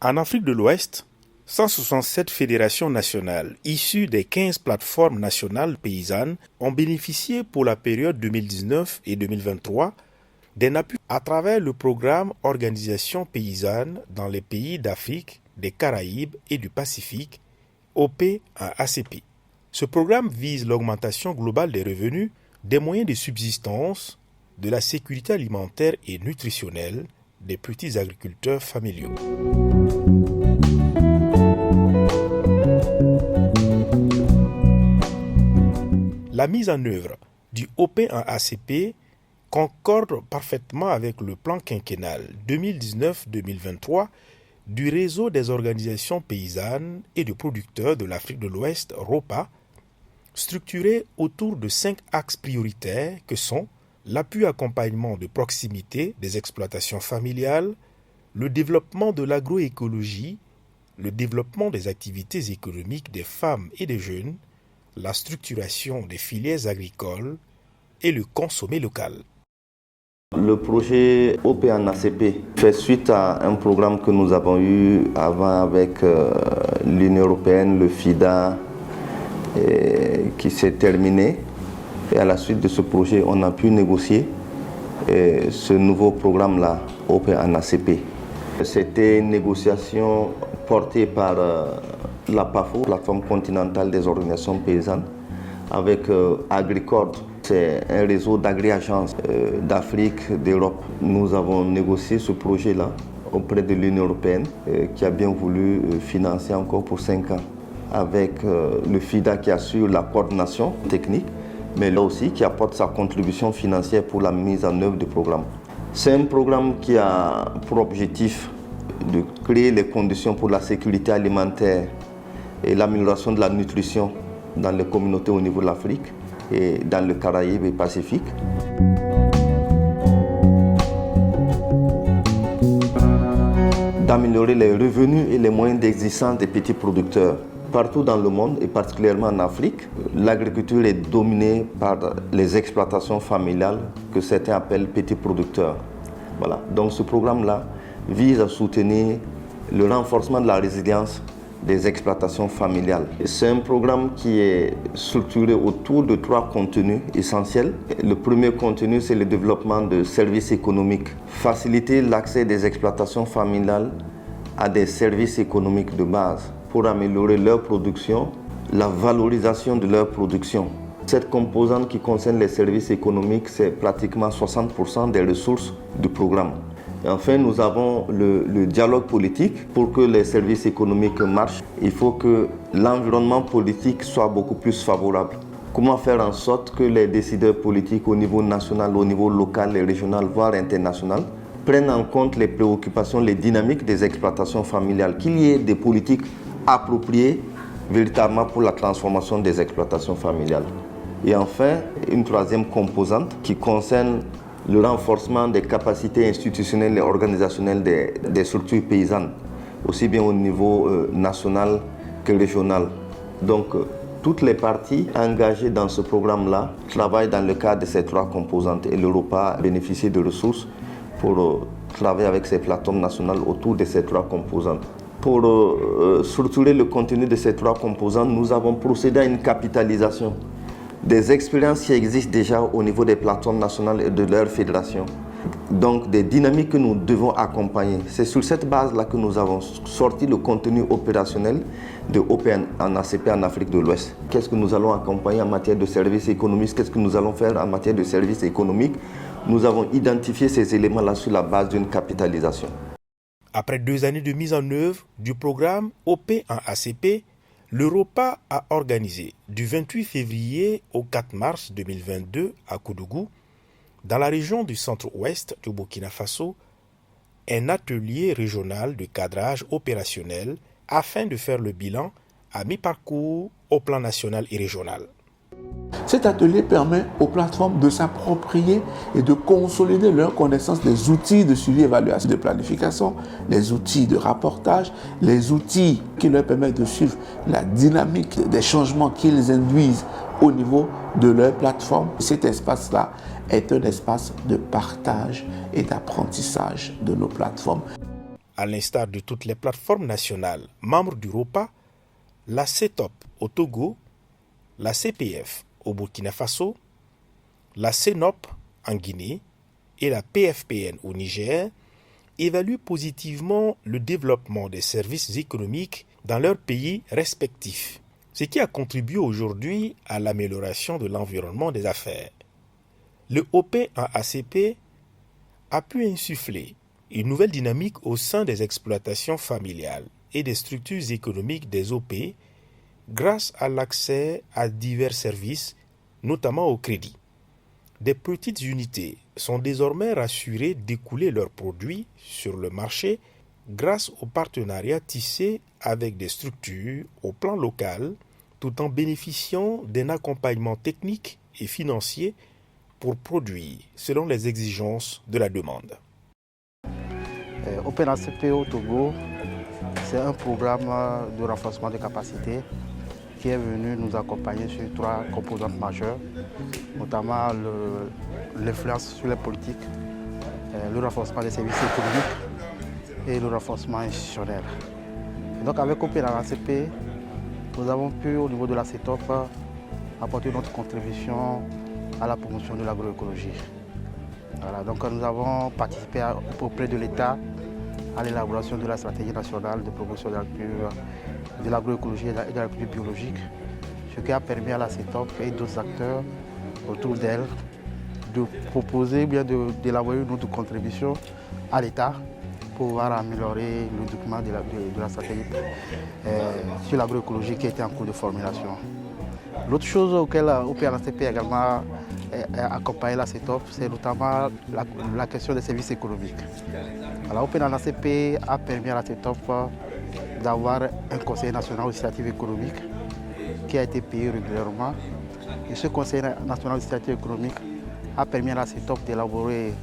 En Afrique de l'Ouest, 167 fédérations nationales issues des 15 plateformes nationales paysannes ont bénéficié pour la période 2019 et 2023 d'un appui à travers le programme Organisation paysanne dans les pays d'Afrique, des Caraïbes et du Pacifique, OP en ACP. Ce programme vise l'augmentation globale des revenus, des moyens de subsistance, de la sécurité alimentaire et nutritionnelle des petits agriculteurs familiaux. La mise en œuvre du OP en ACP concorde parfaitement avec le plan quinquennal 2019-2023 du réseau des organisations paysannes et de producteurs de l'Afrique de l'Ouest, ROPA, structuré autour de 5 axes prioritaires que sont l'appui-accompagnement de proximité des exploitations familiales, le développement de l'agroécologie, le développement des activités économiques des femmes et des jeunes, la structuration des filières agricoles et le consommé local. Le projet OP en ACP fait suite à un programme que nous avons eu avant avec l'Union européenne, le FIDA, qui s'est terminé. Et à la suite de ce projet, on a pu négocier ce nouveau programme-là, OP en ACP. C'était une négociation portée par la PAFO, plateforme continentale des organisations paysannes, avec Agricord. C'est un réseau d'agri-agences d'Afrique, d'Europe. Nous avons négocié ce projet-là auprès de l'Union européenne qui a bien voulu financer encore pour 5 ans, avec le FIDA qui assure la coordination technique, mais là aussi qui apporte sa contribution financière pour la mise en œuvre du programme. C'est un programme qui a pour objectif de créer les conditions pour la sécurité alimentaire et l'amélioration de la nutrition dans les communautés au niveau de l'Afrique et dans le Caraïbes et Pacifique. D'améliorer les revenus et les moyens d'existence des petits producteurs. Partout dans le monde et particulièrement en Afrique, l'agriculture est dominée par les exploitations familiales que certains appellent petits producteurs. Voilà. Donc ce programme-là vise à soutenir le renforcement de la résilience des exploitations familiales. C'est un programme qui est structuré autour de 3 contenus essentiels. Le premier contenu, c'est le développement de services économiques. Faciliter l'accès des exploitations familiales à des services économiques de base pour améliorer leur production, la valorisation de leur production. Cette composante qui concerne les services économiques, c'est pratiquement 60% des ressources du programme. Et enfin, nous avons le dialogue politique. Pour que les services économiques marchent, il faut que l'environnement politique soit beaucoup plus favorable. Comment faire en sorte que les décideurs politiques au niveau national, au niveau local et régional, voire international, prennent en compte les préoccupations, les dynamiques des exploitations familiales, qu'il y ait des politiques appropriées véritablement pour la transformation des exploitations familiales. Et enfin, une troisième composante qui concerne le renforcement des capacités institutionnelles et organisationnelles des structures paysannes, aussi bien au niveau national que régional. Donc, toutes les parties engagées dans ce programme-là travaillent dans le cadre de ces 3 composantes et l'Europa bénéficie de ressources pour travailler avec ces plateformes nationales autour de ces 3 composantes. Pour structurer le contenu de ces 3 composantes, nous avons procédé à une capitalisation des expériences qui existent déjà au niveau des plateformes nationales et de leurs fédérations. Donc des dynamiques que nous devons accompagner. C'est sur cette base-là que nous avons sorti le contenu opérationnel de OP en ACP en Afrique de l'Ouest. Qu'est-ce que nous allons accompagner en matière de services économiques? Qu'est-ce que nous allons faire en matière de services économiques? Nous avons identifié ces éléments-là sur la base d'une capitalisation. Après 2 années de mise en œuvre du programme OP en ACP, l'Europa a organisé du 28 février au 4 mars 2022 à Koudougou, dans la région du centre-ouest du Burkina Faso, un atelier régional de cadrage opérationnel afin de faire le bilan à mi-parcours au plan national et régional. Cet atelier permet aux plateformes de s'approprier et de consolider leur connaissance des outils de suivi, évaluation, de planification, les outils de rapportage, les outils qui leur permettent de suivre la dynamique des changements qu'ils induisent au niveau de leur plateforme. Cet espace-là est un espace de partage et d'apprentissage de nos plateformes. À l'instar de toutes les plateformes nationales membres du ROPA, la CETOP au Togo, la CPF au Burkina Faso, la CENOP en Guinée et la PFPN au Niger évaluent positivement le développement des services économiques dans leurs pays respectifs, ce qui a contribué aujourd'hui à l'amélioration de l'environnement des affaires. Le OP en ACP a pu insuffler une nouvelle dynamique au sein des exploitations familiales et des structures économiques des OP grâce à l'accès à divers services, notamment au crédit. Des petites unités sont désormais rassurées d'écouler leurs produits sur le marché grâce aux partenariats tissés avec des structures au plan local, tout en bénéficiant d'un accompagnement technique et financier pour produire selon les exigences de la demande. Open ACP au Togo, c'est un programme de renforcement des capacités qui est venu nous accompagner sur 3 composantes majeures, notamment l'influence sur les politiques, le renforcement des services économiques et le renforcement institutionnel. Et donc avec Open ACP, nous avons pu au niveau de la CETOP apporter notre contribution à la promotion de l'agroécologie. Voilà, donc nous avons participé auprès de l'État à l'élaboration de la stratégie nationale de promotion de l'agroécologie et de l'agriculture biologique, ce qui a permis à la CETOP et d'autres acteurs autour d'elle de proposer, bien d'élaborer une autre contribution à l'État pour pouvoir améliorer le document de la stratégie sur l'agroécologie qui était en cours de formulation. L'autre chose auquel OPNACP également a accompagné la CETOP, c'est notamment la question des services économiques. Alors, OPNACP a permis à la CETOP d'avoir un conseil national d'initiative économique qui a été payé régulièrement. Et ce conseil national d'initiative économique a permis à la CETOP d'élaborer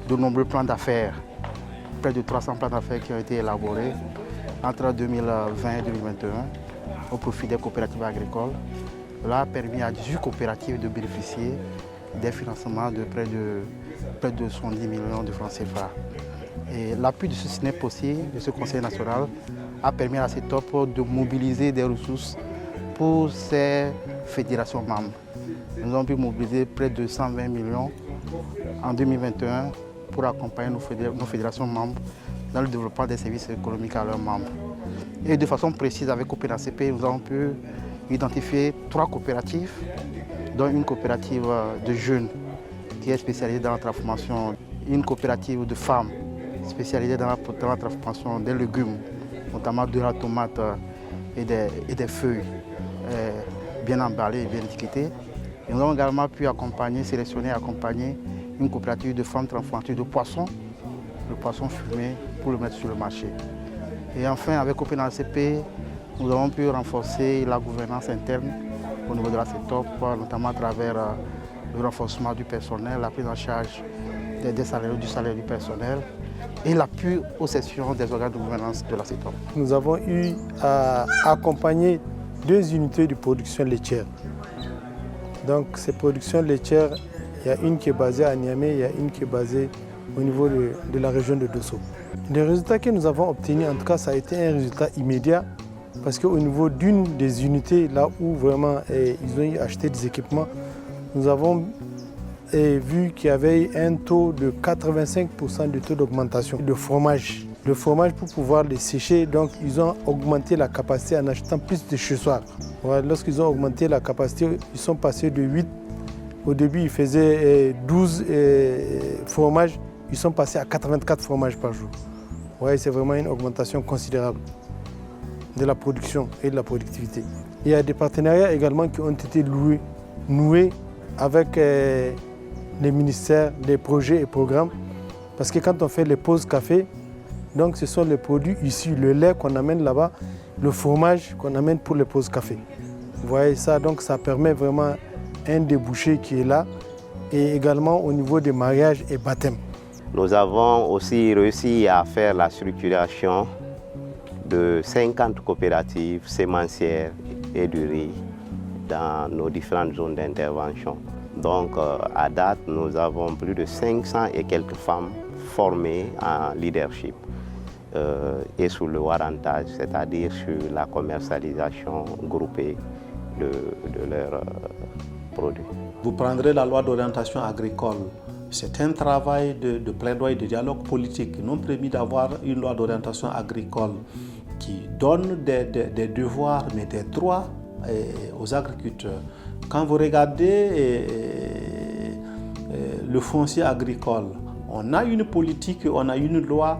de nombreux plans d'affaires, près de 300 plans d'affaires qui ont été élaborés entre 2020 et 2021 au profit des coopératives agricoles. Cela a permis à 18 coopératives de bénéficier des financements de près de 70 millions de francs CFA. Et l'appui de ce SNEP aussi, de ce Conseil national, a permis à la CETOP de mobiliser des ressources pour ces fédérations membres. Nous avons pu mobiliser près de 120 millions en 2021 pour accompagner nos fédérations membres dans le développement des services économiques à leurs membres. Et de façon précise, avec OPNACP, nous avons pu identifier 3 coopératives, dont une coopérative de jeunes qui est spécialisée dans la transformation, une coopérative de femmes spécialisée dans la transformation des légumes, notamment de la tomate et des feuilles bien emballées et bien étiquetées. Et nous avons également pu sélectionner et accompagner une coopérative de femmes transformatrices de poissons, le poisson fumé, pour le mettre sur le marché. Et enfin, avec OPNACP, nous avons pu renforcer la gouvernance interne au niveau de la CETOP, notamment à travers le renforcement du personnel, la prise en charge du salaire du personnel et l'appui aux sessions des organes de gouvernance de la CETOP. Nous avons eu à accompagner 2 unités de production laitière. Donc ces productions laitières, il y a une qui est basée à Niamey, il y a une qui est basée au niveau de la région de Dosso. Les résultats que nous avons obtenus, en tout cas, ça a été un résultat immédiat parce qu'au niveau d'une des unités, là où vraiment ils ont acheté des équipements, nous avons vu qu'il y avait un taux de 85% de taux d'augmentation de fromage. Le fromage, pour pouvoir les sécher, donc ils ont augmenté la capacité en achetant plus de chez-soi. Lorsqu'ils ont augmenté la capacité, ils sont passés de 8. Au début, ils faisaient 12 fromages. Ils sont passés à 84 fromages par jour. C'est vraiment une augmentation considérable de la production et de la productivité. Il y a des partenariats également qui ont été noués avec les ministères, les projets et programmes. Parce que quand on fait les pauses café, donc ce sont les produits issus, le lait qu'on amène là-bas, le fromage qu'on amène pour les pauses café. Vous voyez ça, donc ça permet vraiment un débouché qui est là, et également au niveau des mariages et baptêmes. Nous avons aussi réussi à faire la structuration de 50 coopératives sémencières et du riz dans nos différentes zones d'intervention. Donc à date, nous avons plus de 500 et quelques femmes formées en leadership. et sur le warrantage, c'est-à-dire sur la commercialisation groupée de leurs produits. Vous prendrez la loi d'orientation agricole. C'est un travail de plaidoyer, de dialogue politique. Nous avons prévu d'avoir une loi d'orientation agricole qui donne des devoirs, mais des droits aux agriculteurs. Quand vous regardez le foncier agricole, on a une politique, on a une loi.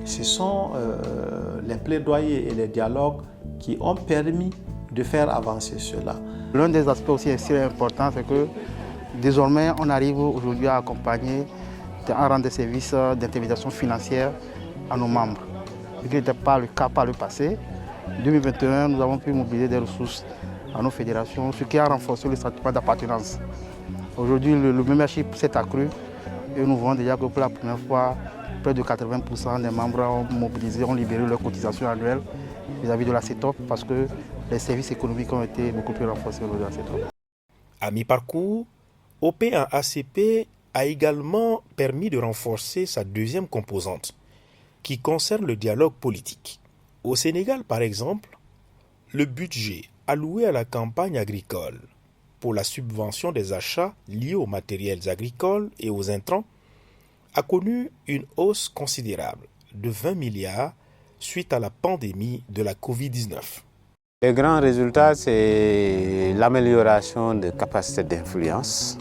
Ce sont les plaidoyers et les dialogues qui ont permis de faire avancer cela. L'un des aspects aussi importants, c'est que désormais, on arrive aujourd'hui à accompagner, à rendre des services d'intermédiation financière à nos membres. Ce qui n'était pas le cas par le passé. En 2021, nous avons pu mobiliser des ressources à nos fédérations, ce qui a renforcé le sentiment d'appartenance. Aujourd'hui, le membership s'est accru et nous voyons déjà que pour la première fois, près de 80% des membres ont mobilisé, ont libéré leurs cotisations annuelles vis-à-vis de la CETOP parce que les services économiques ont été beaucoup plus renforcés au niveau de la CETOP. À mi-parcours, OP en ACP a également permis de renforcer sa deuxième composante, qui concerne le dialogue politique. Au Sénégal, par exemple, le budget alloué à la campagne agricole pour la subvention des achats liés aux matériels agricoles et aux intrants a connu une hausse considérable de 20 milliards suite à la pandémie de la Covid-19. Les grands résultats, c'est l'amélioration de capacités d'influence,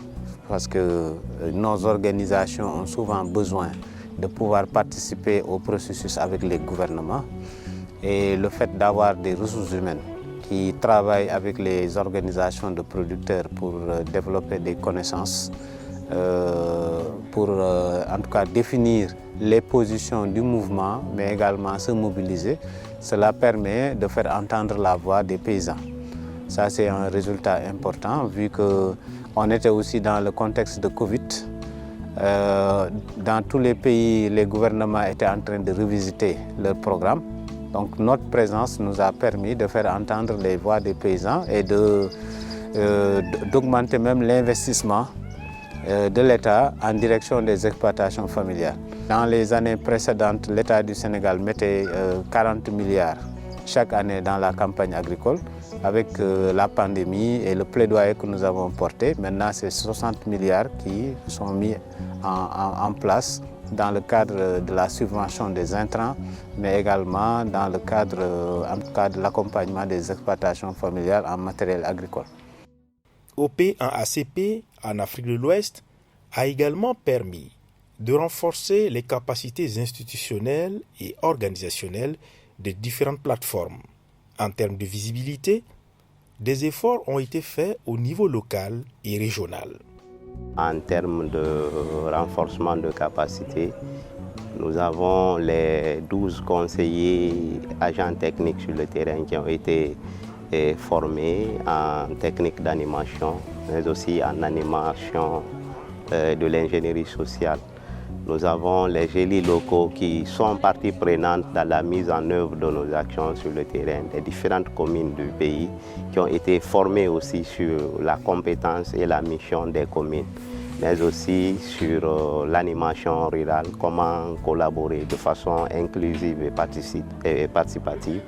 parce que nos organisations ont souvent besoin de pouvoir participer au processus avec les gouvernements. Et le fait d'avoir des ressources humaines qui travaillent avec les organisations de producteurs pour développer des connaissances, pour en tout cas définir les positions du mouvement, mais également se mobiliser, cela permet de faire entendre la voix des paysans. Ça, c'est un résultat important vu qu'on était aussi dans le contexte de Covid. Dans tous les pays, les gouvernements étaient en train de revisiter leur programme. Donc notre présence nous a permis de faire entendre les voix des paysans et d'augmenter même l'investissement de l'État en direction des exploitations familiales. Dans les années précédentes, l'État du Sénégal mettait 40 milliards chaque année dans la campagne agricole. Avec la pandémie et le plaidoyer que nous avons porté, maintenant c'est 60 milliards qui sont mis en place dans le cadre de la subvention des intrants, mais également dans le cadre en tout cas, de l'accompagnement des exploitations familiales en matériel agricole. OP en ACP, en Afrique de l'Ouest, a également permis de renforcer les capacités institutionnelles et organisationnelles des différentes plateformes. En termes de visibilité, des efforts ont été faits au niveau local et régional. En termes de renforcement de capacité, nous avons les 12 conseillers agents techniques sur le terrain qui ont été formés en technique d'animation, mais aussi en animation de l'ingénierie sociale. Nous avons les gélies locaux qui sont partie prenante dans la mise en œuvre de nos actions sur le terrain des différentes communes du pays qui ont été formés aussi sur la compétence et la mission des communes, mais aussi sur l'animation rurale, comment collaborer de façon inclusive et participative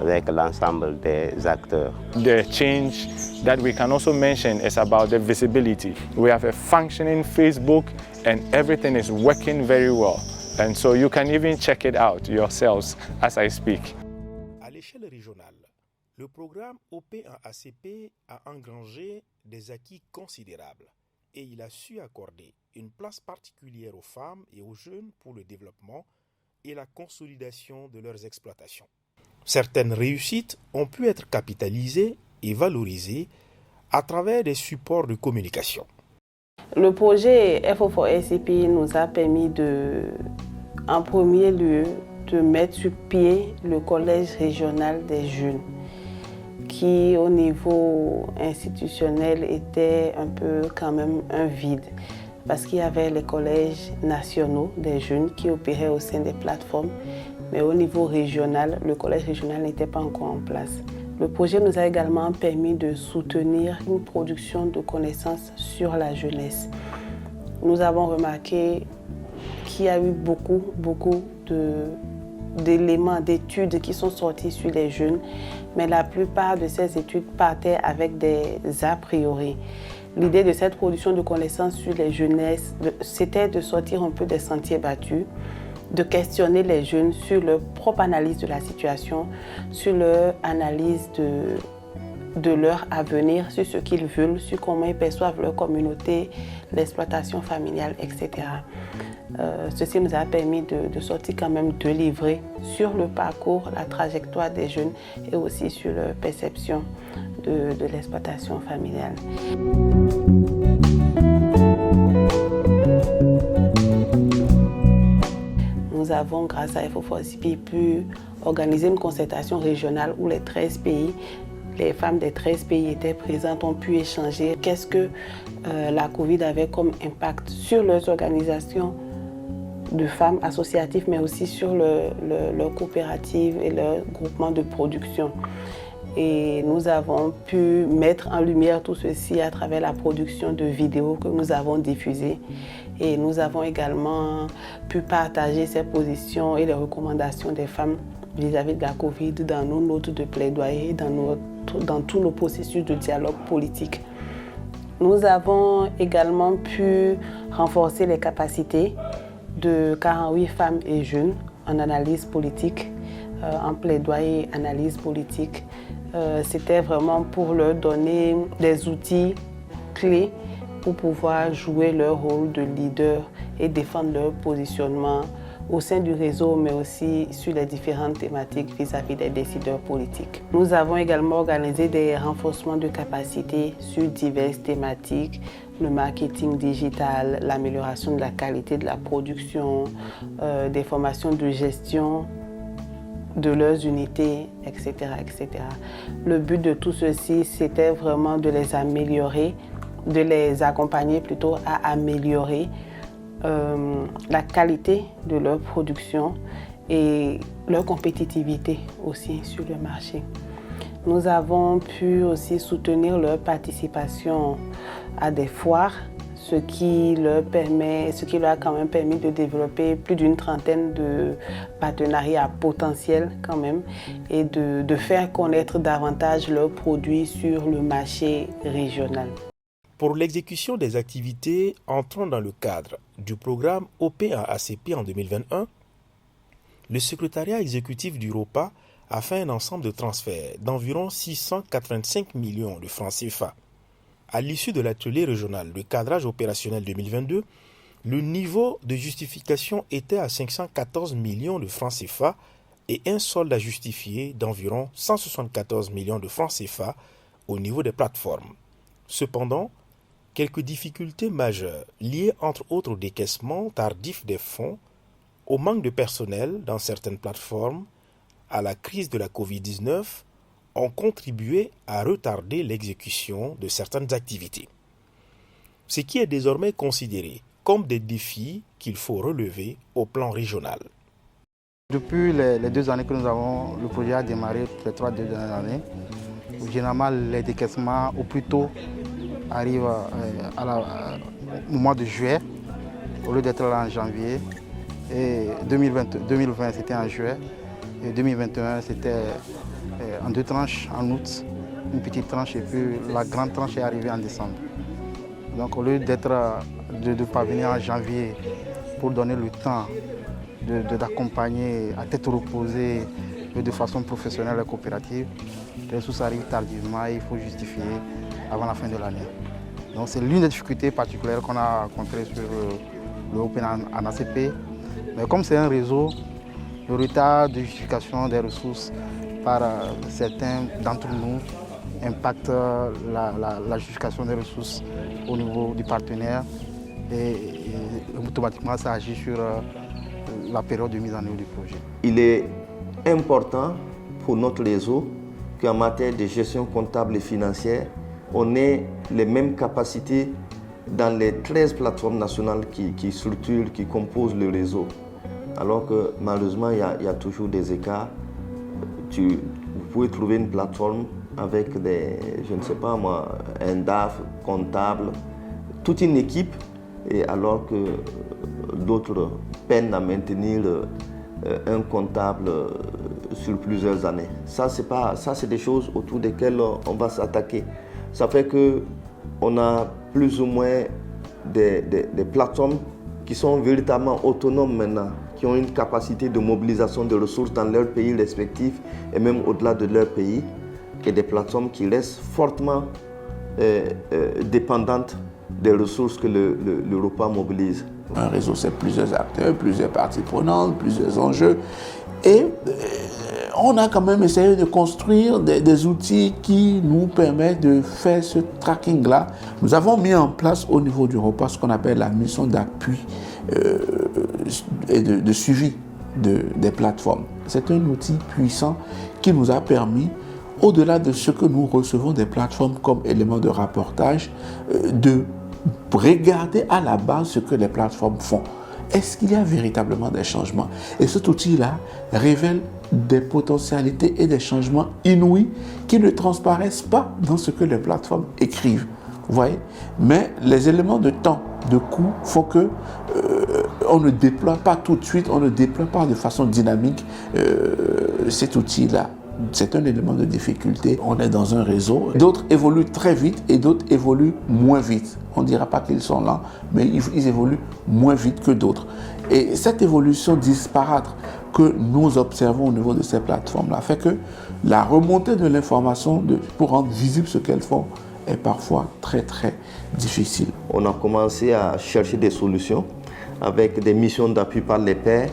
avec l'ensemble des acteurs. The change that we can also mention is about the visibility. We have a functioning Facebook and everything is working very well. And so you can even check it out yourselves as I speak. À l'échelle régionale, le programme OP en ACP a engrangé des acquis considérables et il a su accorder une place particulière aux femmes et aux jeunes pour le développement et la consolidation de leurs exploitations. Certaines réussites ont pu être capitalisées et valorisées à travers des supports de communication. Le projet FO4ACP nous a permis en premier lieu, de mettre sur pied le collège régional des jeunes, qui au niveau institutionnel était un peu quand même un vide, parce qu'il y avait les collèges nationaux des jeunes qui opéraient au sein des plateformes, mais au niveau régional, le collège régional n'était pas encore en place. Le projet nous a également permis de soutenir une production de connaissances sur la jeunesse. Nous avons remarqué qu'il y a eu beaucoup d'éléments, d'études qui sont sorties sur les jeunes, mais la plupart de ces études partaient avec des a priori. L'idée de cette production de connaissances sur les jeunesses, c'était de sortir un peu des sentiers battus, de questionner les jeunes sur leur propre analyse de la situation, sur leur analyse de leur avenir, sur ce qu'ils veulent, sur comment ils perçoivent leur communauté, l'exploitation familiale, etc. Ceci nous a permis de sortir quand même 2 livrets sur le parcours, la trajectoire des jeunes et aussi sur leur perception de l'exploitation familiale. Nous avons, grâce à FO4CP, pu organiser une concertation régionale où les 13 pays, les femmes des 13 pays étaient présentes, ont pu échanger qu'est-ce que la Covid avait comme impact sur leurs organisations de femmes associatives, mais aussi sur leurs coopératives et leurs groupements de production. Et nous avons pu mettre en lumière tout ceci à travers la production de vidéos que nous avons diffusées. Et nous avons également pu partager ces positions et les recommandations des femmes vis-à-vis de la Covid dans nos notes de plaidoyer, dans tous nos processus de dialogue politique. Nous avons également pu renforcer les capacités de 48 femmes et jeunes en analyse politique, en plaidoyer et analyse politique. C'était vraiment pour leur donner des outils clés pour pouvoir jouer leur rôle de leader et défendre leur positionnement au sein du réseau, mais aussi sur les différentes thématiques vis-à-vis des décideurs politiques. Nous avons également organisé des renforcements de capacités sur diverses thématiques, le marketing digital, l'amélioration de la qualité de la production, des formations de gestion de leurs unités, etc., etc. Le but de tout ceci, c'était vraiment de les améliorer, de les accompagner plutôt à améliorer la qualité de leur production et leur compétitivité aussi sur le marché. Nous avons pu aussi soutenir leur participation à des foires, ce qui leur a quand même permis de développer plus d'une trentaine de partenariats potentiels quand même et de faire connaître davantage leurs produits sur le marché régional. Pour l'exécution des activités entrant dans le cadre du programme OP1ACP en 2021, le secrétariat exécutif du ROPA a fait un ensemble de transferts d'environ 685 millions de francs CFA. À l'issue de l'atelier régional de cadrage opérationnel 2022, le niveau de justification était à 514 millions de francs CFA et un solde à justifier d'environ 174 millions de francs CFA au niveau des plateformes. Cependant, quelques difficultés majeures liées entre autres au décaissement tardif des fonds, au manque de personnel dans certaines plateformes, à la crise de la Covid-19, ont contribué à retarder l'exécution de certaines activités. Ce qui est désormais considéré comme des défis qu'il faut relever au plan régional. Depuis les 2 années que le projet a démarré, les 3 dernières années, généralement les décaissements au plus tôt arrivent au mois de juillet, au lieu d'être là en janvier. Et 2020 c'était en juillet, et 2021 c'était en 2 tranches en août, une petite tranche et puis la grande tranche est arrivée en décembre. Donc au lieu de parvenir en janvier pour donner le temps d'accompagner à tête reposée de façon professionnelle et coopérative, les ressources arrivent tardivement et il faut justifier avant la fin de l'année. Donc c'est l'une des difficultés particulières qu'on a rencontrées sur le OP1ACP. Mais comme c'est un réseau, le retard de justification des ressources par certains d'entre nous impacte la justification des ressources au niveau du partenaire et automatiquement ça agit sur la période de mise en œuvre du projet. Il est important pour notre réseau qu'en matière de gestion comptable et financière, on ait les mêmes capacités dans les 13 plateformes nationales qui structurent, qui composent le réseau. Alors que malheureusement, il y a toujours des écarts. Vous pouvez trouver une plateforme avec un DAF, comptable, toute une équipe, et alors que d'autres peinent à maintenir un comptable sur plusieurs années. Ça, c'est des choses autour desquelles on va s'attaquer. Ça fait qu'on a plus ou moins des plateformes qui sont véritablement autonomes maintenant, qui ont une capacité de mobilisation de ressources dans leurs pays respectifs et même au-delà de leur pays, et des plateformes qui restent fortement dépendantes des ressources que l'Europa mobilise. Un réseau, c'est plusieurs acteurs, plusieurs parties prenantes, plusieurs enjeux. Et on a quand même essayé de construire des outils qui nous permettent de faire ce tracking-là. Nous avons mis en place au niveau d'Europa ce qu'on appelle la mission d'appui et de suivi des plateformes. C'est un outil puissant qui nous a permis, au-delà de ce que nous recevons des plateformes comme élément de rapportage, de regarder à la base ce que les plateformes font. Est-ce qu'il y a véritablement des changements? Et cet outil-là révèle des potentialités et des changements inouïs qui ne transparaissent pas dans ce que les plateformes écrivent. Vous voyez? Mais les éléments de temps, de coût, font que on ne déploie pas tout de suite, on ne déploie pas de façon dynamique cet outil-là. C'est un élément de difficulté. On est dans un réseau. D'autres évoluent très vite et d'autres évoluent moins vite. On ne dira pas qu'ils sont lents, mais ils évoluent moins vite que d'autres. Et cette évolution disparate que nous observons au niveau de ces plateformes-là fait que la remontée de l'information pour rendre visible ce qu'elles font est parfois très très difficile. On a commencé à chercher des solutions avec des missions d'appui par les pairs,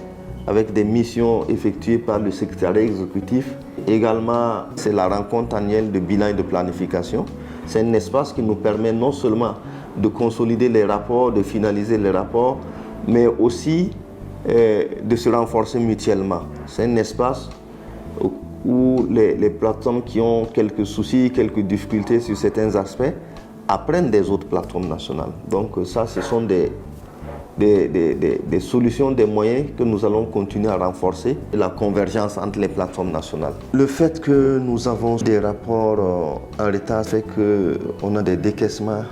avec des missions effectuées par le secrétariat exécutif. Également, c'est la rencontre annuelle de bilan et de planification. C'est un espace qui nous permet non seulement de consolider les rapports, de finaliser les rapports, mais aussi de se renforcer mutuellement. C'est un espace où les plateformes qui ont quelques soucis, quelques difficultés sur certains aspects apprennent des autres plateformes nationales. Donc ça, ce sont des solutions, des moyens que nous allons continuer à renforcer, la convergence entre les plateformes nationales. Le fait que nous avons des rapports en retard fait qu'on a des décaissements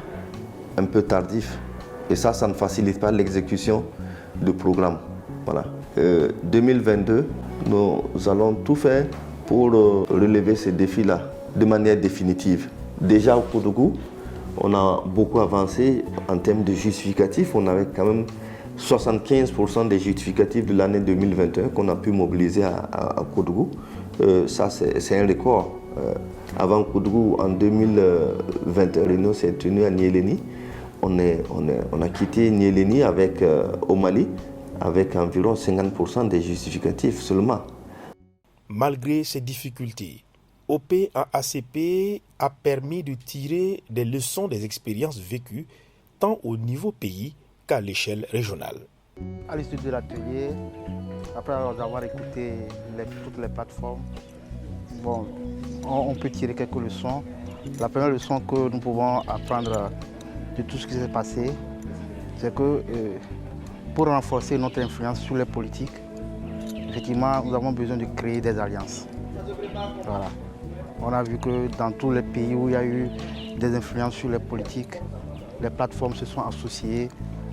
un peu tardifs et ça ne facilite pas l'exécution du programme. Voilà. 2022, nous allons tout faire pour relever ces défis-là de manière définitive. Déjà au Koudougou, on a beaucoup avancé en termes de justificatifs. On avait quand même 75% des justificatifs de l'année 2021 qu'on a pu mobiliser à Koudougou. Ça, c'est un record. Avant Koudougou, en 2021, réunion s'est tenue à Niéléni. On a quitté Niéléni au Mali avec environ 50% des justificatifs seulement. Malgré ces difficultés, OP en ACP a permis de tirer des leçons des expériences vécues tant au niveau pays qu'à l'échelle régionale. À l'issue de l'atelier, après avoir écouté toutes les plateformes, on peut tirer quelques leçons. La première leçon que nous pouvons apprendre de tout ce qui s'est passé, c'est que pour renforcer notre influence sur les politiques, effectivement, nous avons besoin de créer des alliances. Voilà. On a vu que dans tous les pays où il y a eu des influences sur les politiques, les plateformes se sont associées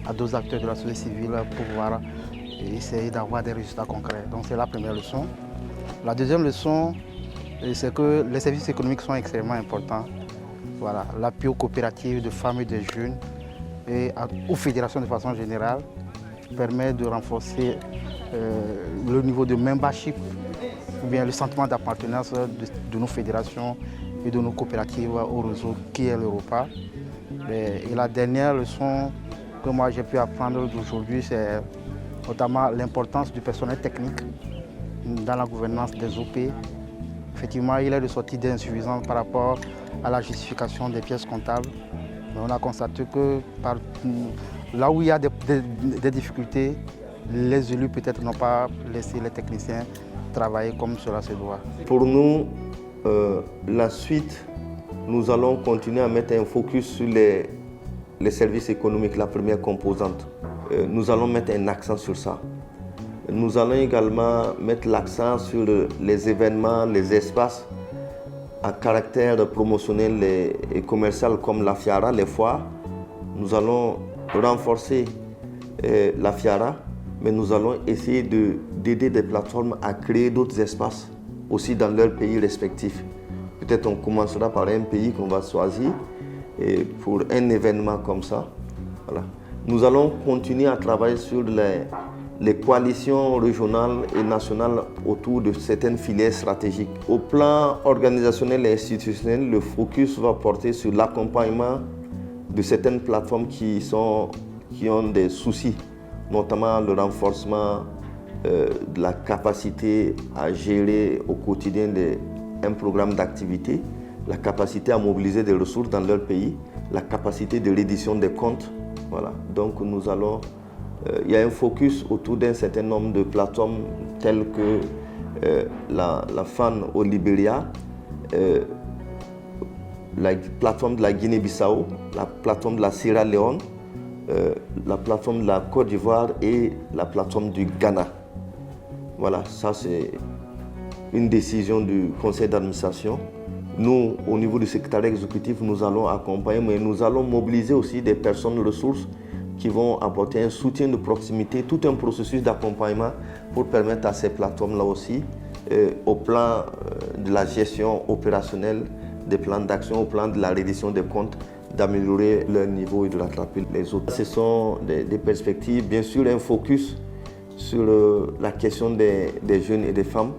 à d'autres acteurs de la société civile pour pouvoir essayer d'avoir des résultats concrets. Donc c'est la première leçon. La deuxième leçon, c'est que les services économiques sont extrêmement importants. Voilà. L'appui aux coopératives de femmes et de jeunes et aux fédérations de façon générale permet de renforcer le niveau de membership ou bien le sentiment d'appartenance de nos fédérations et de nos coopératives au réseau qui est l'Europa. Et la dernière leçon que moi j'ai pu apprendre d'aujourd'hui, c'est notamment l'importance du personnel technique dans la gouvernance des OP. Effectivement, il est ressorti d'insuffisance par rapport à la justification des pièces comptables. Mais on a constaté que là où il y a des difficultés, les élus peut-être n'ont pas laissé les techniciens travailler comme cela se doit. Pour nous, la suite, nous allons continuer à mettre un focus sur les services économiques, la première composante. Nous allons mettre un accent sur ça. Nous allons également mettre l'accent sur les événements, les espaces à caractère promotionnel et commercial comme la FIARA, les foires. Nous allons renforcer la FIARA mais nous allons essayer d'aider des plateformes à créer d'autres espaces aussi dans leurs pays respectifs. Peut-être on commencera par un pays qu'on va choisir et pour un événement comme ça. Voilà. Nous allons continuer à travailler sur les coalitions régionales et nationales autour de certaines filières stratégiques. Au plan organisationnel et institutionnel, le focus va porter sur l'accompagnement de certaines plateformes qui ont des soucis, notamment le renforcement de la capacité à gérer au quotidien un programme d'activité, la capacité à mobiliser des ressources dans leur pays, la capacité de reddition des comptes. Voilà. Donc il y a un focus autour d'un certain nombre de plateformes telles que la FAN au Libéria, la plateforme de la Guinée-Bissau, la plateforme de la Sierra Leone, la plateforme de la Côte d'Ivoire et la plateforme du Ghana. Voilà, ça c'est une décision du conseil d'administration. Nous, au niveau du secrétariat exécutif, nous allons accompagner, mais nous allons mobiliser aussi des personnes ressources qui vont apporter un soutien de proximité, tout un processus d'accompagnement pour permettre à ces plateformes-là aussi, au plan de la gestion opérationnelle, des plans d'action, au plan de la reddition des comptes, d'améliorer leur niveau et de rattraper les autres. Ce sont des perspectives, bien sûr un focus sur la question des jeunes et des femmes,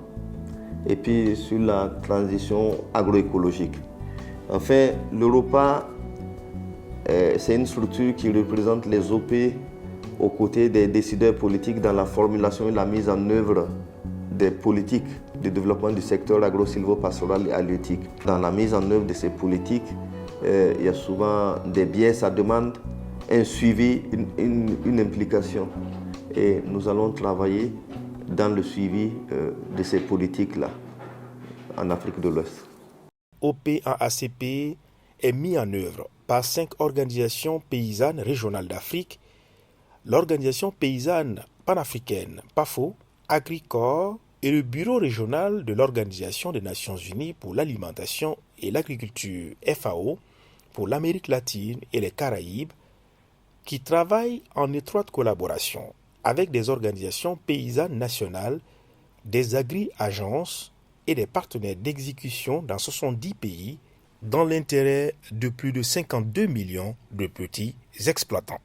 et puis sur la transition agroécologique. Enfin, l'Europa, c'est une structure qui représente les OP aux côtés des décideurs politiques dans la formulation et la mise en œuvre des politiques de développement du secteur agro-silvopastoral et halieutique. Dans la mise en œuvre de ces politiques, il y a souvent des biais, ça demande un suivi, une implication. Et nous allons travailler dans le suivi de ces politiques-là en Afrique de l'Ouest. OP en ACP est mis en œuvre par 5 organisations paysannes régionales d'Afrique, l'organisation paysanne panafricaine PAFO, Agricor et le bureau régional de l'Organisation des Nations Unies pour l'alimentation et l'agriculture FAO pour l'Amérique latine et les Caraïbes, qui travaillent en étroite collaboration avec des organisations paysannes nationales, des agri-agences et des partenaires d'exécution dans 70 pays, dans l'intérêt de plus de 52 millions de petits exploitants.